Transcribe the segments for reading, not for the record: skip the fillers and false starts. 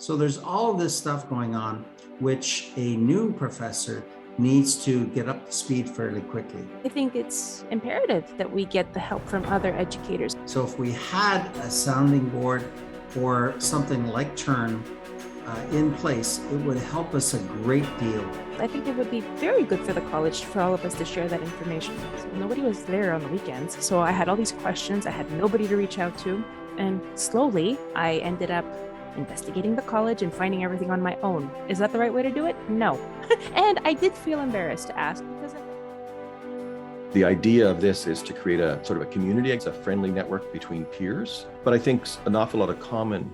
So there's all this stuff going on, which a new professor needs to get up to speed fairly quickly. I think it's imperative that we get the help from other educators. So if we had a sounding board or something like TERN in place, it would help us a great deal. I think it would be very good for the college for all of us to share that information. So nobody was there on the weekends, so I had all these questions. I had nobody to reach out to, and slowly I ended up investigating the college and finding everything on my own. Is that the right way to do it? No. And I did feel embarrassed to ask because the idea of this is to create a sort of a community, a friendly network between peers. But I think an awful lot of common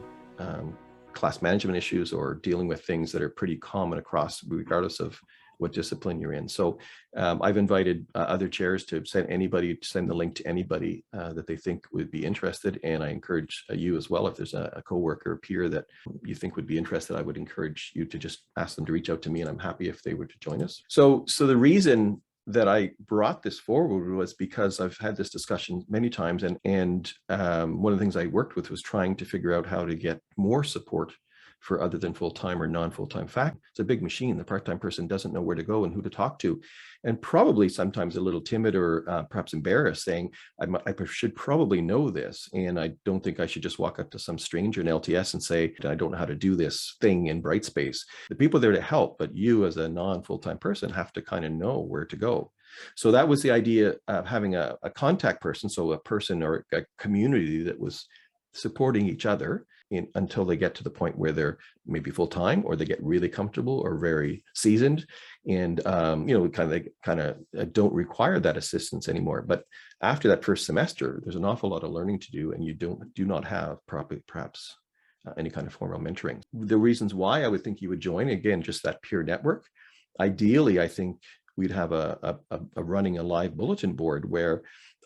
class management issues or dealing with things that are pretty common across, regardless of what discipline you're in. So I've invited other chairs to send the link to anybody that they think would be interested. And I encourage you as well, if there's a coworker or peer that you think would be interested, I would encourage you to just ask them to reach out to me, and I'm happy if they were to join us. So the reason that I brought this forward was because I've had this discussion many times, and one of the things I worked with was trying to figure out how to get more support for other than full-time or non-full-time faculty. It's a big machine. The part-time person doesn't know where to go and who to talk to, and probably sometimes a little timid or perhaps embarrassed, saying, I should probably know this, and I don't think I should just walk up to some stranger in LTS and say, I don't know how to do this thing in Brightspace. The people are there to help, but you as a non-full-time person have to kind of know where to go. So that was the idea of having a contact person, so a person or a community that was supporting each other until they get to the point where they're maybe full-time, or they get really comfortable or very seasoned, and kind of don't require that assistance anymore. But after that first semester, there's an awful lot of learning to do, and you do not have perhaps any kind of formal mentoring. The reasons why I would think you would join, again, just that peer network. Ideally, I think we'd have a running a live bulletin board where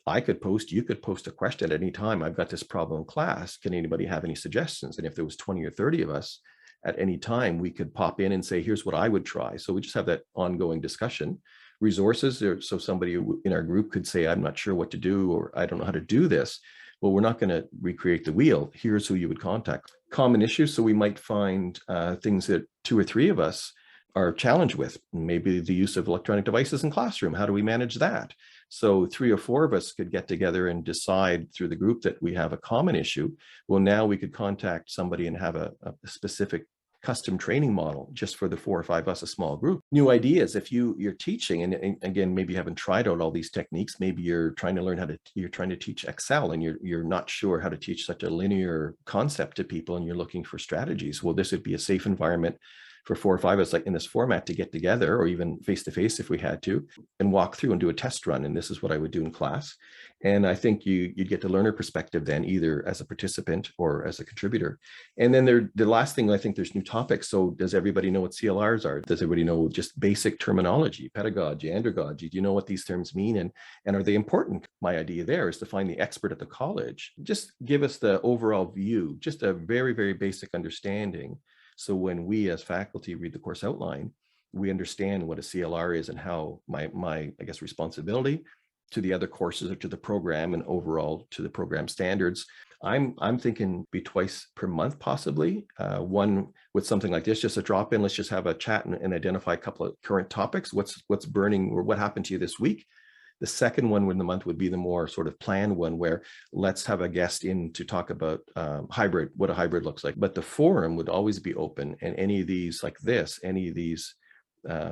I could post, you could post a question at any time. I've got this problem in class. Can anybody have any suggestions? And if there was 20 or 30 of us at any time, we could pop in and say, here's what I would try. So we just have that ongoing discussion. Resources, so somebody in our group could say, I'm not sure what to do, or I don't know how to do this. Well, we're not going to recreate the wheel. Here's who you would contact. Common issues. So we might find things that 2 or 3 of us are challenged with. Maybe the use of electronic devices in classroom. How do we manage that? So 3 or 4 of us could get together and decide through the group that we have a common issue. Well, now we could contact somebody and have a specific custom training model just for the 4 or 5 of us, a small group. New ideas. If you're teaching, and again, maybe you haven't tried out all these techniques, maybe you're trying to learn you're trying to teach Excel, and you're not sure how to teach such a linear concept to people, and you're looking for strategies. Well, this would be a safe environment for 4 or 5 of us, like in this format, to get together, or even face-to-face if we had to, and walk through and do a test run. And this is what I would do in class. And I think you'd get the learner perspective then, either as a participant or as a contributor. And then the last thing, I think there's new topics. So does everybody know what CLRs are? Does everybody know just basic terminology, pedagogy, andragogy? Do you know what these terms mean? And are they important? My idea there is to find the expert at the college. Just give us the overall view, just a very, very basic understanding. So when we as faculty read the course outline, we understand what a CLR is and how my I guess responsibility to the other courses or to the program and overall to the program standards. I'm thinking be twice per month, possibly. One with something like this, just a drop in. Let's just have a chat and identify a couple of current topics. What's burning, or what happened to you this week? The second one in the month would be the more sort of planned one, where let's have a guest in to talk about hybrid, what a hybrid looks like. But the forum would always be open, and any of these like this, any of these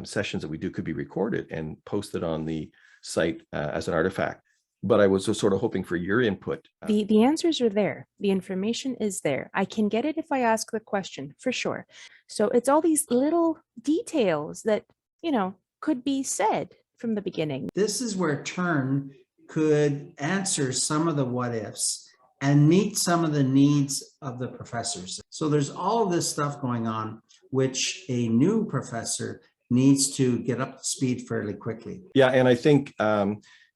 sessions that we do could be recorded and posted on the site as an artifact. But I was sort of hoping for your input. The answers are there. The information is there. I can get it if I ask the question, for sure. So it's all these little details that, could be said from the beginning. This is where TERN could answer some of the what ifs and meet some of the needs of the professors. So there's all this stuff going on, which a new professor needs to get up to speed fairly quickly. Yeah, and I think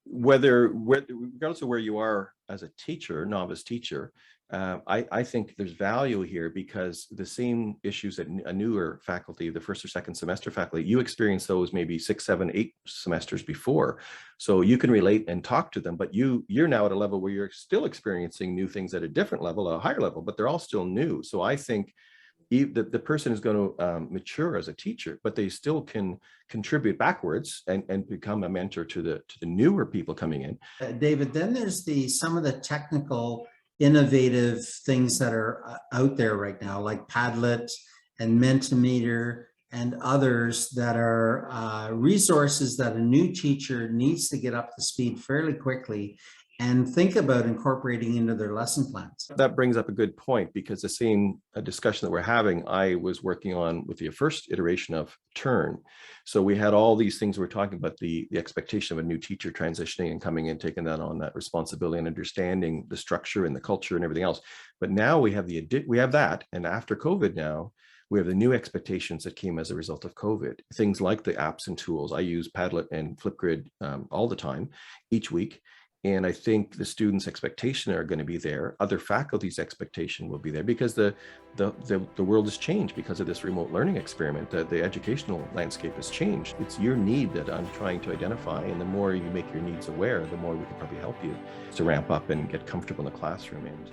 regardless of where you are as a teacher, novice teacher, I think there's value here, because the same issues that a newer faculty, the first or second semester faculty, you experience those maybe 6, 7, 8 semesters before. So you can relate and talk to them, but you're now at a level where you're still experiencing new things at a different level, a higher level, but they're all still new. So I think the person is going to mature as a teacher, but they still can contribute backwards and become a mentor to the newer people coming in. David, then there's some of the technical innovative things that are out there right now, like Padlet and Mentimeter and others that are resources that a new teacher needs to get up to speed fairly quickly and think about incorporating into their lesson plans. That brings up a good point, because the same discussion that we're having, I was working on with the first iteration of TERN. So we had all these things we're talking about, the expectation of a new teacher transitioning and coming in, taking that on, that responsibility and understanding the structure and the culture and everything else. But now we have that, and after COVID now, we have the new expectations that came as a result of COVID. Things like the apps and tools. I use Padlet and Flipgrid all the time, each week. And I think the students' expectation are going to be there. Other faculty's expectation will be there, because the world has changed because of this remote learning experiment. The educational landscape has changed. It's your need that I'm trying to identify. And the more you make your needs aware, the more we can probably help you to ramp up and get comfortable in the classroom. And